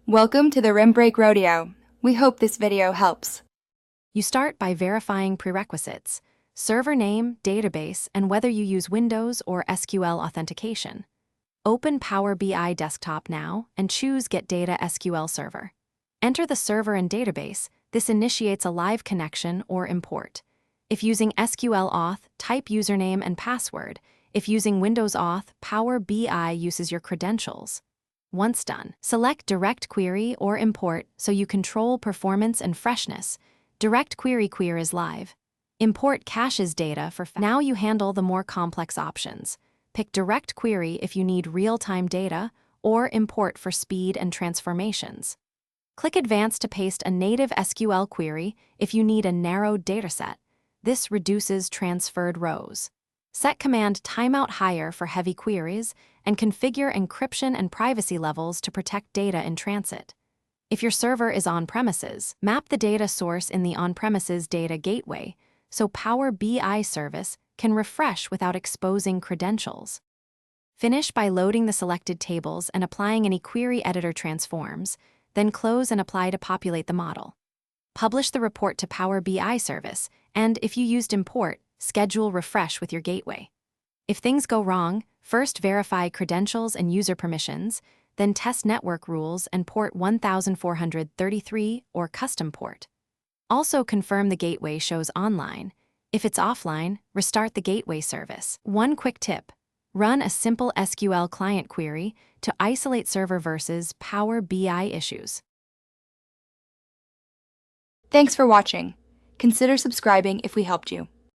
Welcome to the Rim Break Rodeo. We hope this video helps. You start by verifying prerequisites: server name, database, and whether you use Windows or SQL authentication. Open Power BI Desktop now and choose Get Data SQL Server. Enter the server and database. This initiates a live connection or import. If using SQL Auth, type username and password. If using Windows Auth, Power BI uses your credentials. Once done, select Direct Query or Import so you control performance and freshness. Direct Query is live. Import caches data for now you handle the more complex options. Pick Direct Query if you need real-time data, or Import for speed and transformations. Click Advanced to paste a native SQL query if you need a narrowed dataset. This reduces transferred rows. Set command timeout higher for heavy queries, and configure encryption and privacy levels to protect data in transit. If your server is on-premises, map the data source in the on-premises data gateway so Power BI service can refresh without exposing credentials. Finish by loading the selected tables and applying any query editor transforms, then close and apply to populate the model. Publish the report to Power BI service, and if you used import, schedule refresh with your gateway. If things go wrong, first verify credentials and user permissions, then test network rules and port 1433 or custom port. Also confirm the gateway shows online. If it's offline, restart the gateway service. One quick tip: run a simple SQL client query to isolate server versus Power BI issues. Thanks for watching. Consider subscribing if we helped you.